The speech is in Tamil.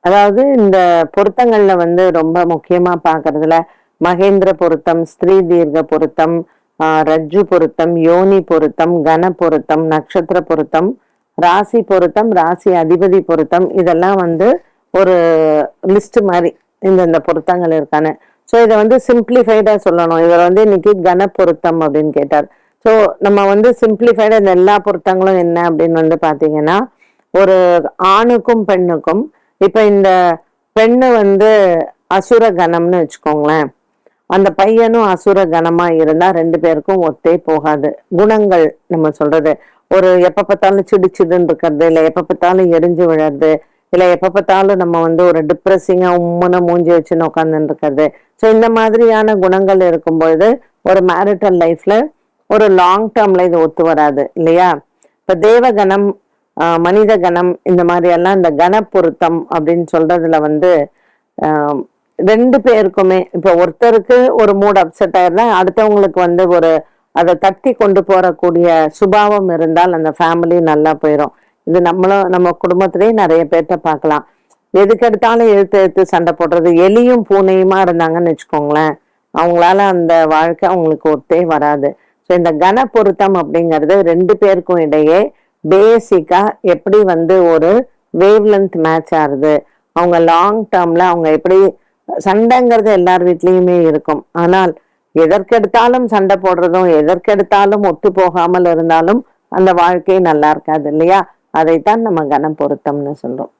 அதாவது இந்த பொருத்தங்கள்ல வந்து ரொம்ப முக்கியமா பார்க்கறதுல மகேந்திர பொருத்தம், ஸ்திரீ தீர்க்க பொருத்தம், ரஜ்ஜு பொருத்தம், யோனி பொருத்தம், கண பொருத்தம், நட்சத்திர பொருத்தம், ராசி பொருத்தம், ராசி அதிபதி பொருத்தம் இதெல்லாம் வந்து ஒரு லிஸ்ட் மாதிரி இந்த பொருத்தங்கள் இருக்கான்னு. ஸோ இதை வந்து சிம்பிளிஃபைடா சொல்லணும். இவர் வந்து இன்னைக்கு கண பொருத்தம் அப்படின்னு கேட்டார். ஸோ நம்ம வந்து சிம்பிளிஃபைடா இந்த எல்லா பொருத்தங்களும் என்ன அப்படின்னு வந்து பாத்தீங்கன்னா, ஒரு ஆணுக்கும் பெண்ணுக்கும் இப்ப இந்த பெண்ணு வந்து அசுர கணம்னு வச்சுக்கோங்களேன். அந்த பையனும் அசுர கணமா இருந்தா ரெண்டு பேருக்கும் ஒத்தே போகாது. குணங்கள் நம்ம சொல்றது ஒரு எப்ப பார்த்தாலும் சிடுன்னு இருக்கிறது, இல்ல எப்ப பார்த்தாலும் எரிஞ்சு விழறது, இல்ல எப்ப பார்த்தாலும் நம்ம வந்து ஒரு டிப்ரெசிங்கா உம்முன மூஞ்சி வச்சுன்னு உட்காந்துன்னு இருக்கிறது. ஸோ இந்த மாதிரியான குணங்கள் இருக்கும்பொழுது ஒரு மேரிட்டல் லைஃப்ல ஒரு லாங் டேர்ம்ல இது ஒத்து வராது இல்லையா? இப்ப தேவகணம், மனித கணம் இந்த மாதிரி எல்லாம் இந்த கண பொருத்தம் அப்படின்னு சொல்றதுல வந்து ரெண்டு பேருக்குமே இப்ப ஒருத்தருக்கு ஒரு மூட் அப்செட் ஆயிருந்தா அடுத்தவங்களுக்கு வந்து ஒரு அதை தட்டி கொண்டு போறக்கூடிய சுபாவம் இருந்தால் அந்த ஃபேமிலி நல்லா போயிடும். இது நம்ம குடும்பத்திலேயே நிறைய பேர்த்த பார்க்கலாம். எதுக்கு எடுத்தாலும் எழுத்து எழுத்து சண்டை போடுறது, எலியும் பூனையுமா இருந்தாங்கன்னு வச்சுக்கோங்களேன், அவங்களால அந்த வாழ்க்கை அவங்களுக்கு ஒத்தே வராது. ஸோ இந்த கன பொருத்தம் அப்படிங்கிறது ரெண்டு பேருக்கும் இடையே பேசிக்கா எப்படி வந்து ஒரு வேவ் லென்த் மேட்ச் ஆகுது, அவங்க லாங் டேர்ம்ல அவங்க எப்படி சண்டைங்கிறது எல்லார் வீட்லயுமே இருக்கும். ஆனால் எதற்கெடுத்தாலும் சண்டை போடுறதும் எதற்கெடுத்தாலும் ஒத்து போகாமல் இருந்தாலும் அந்த வாழ்க்கை நல்லா இருக்காது இல்லையா? அதைத்தான் நம்ம கன பொருத்தம்னு சொல்றோம்.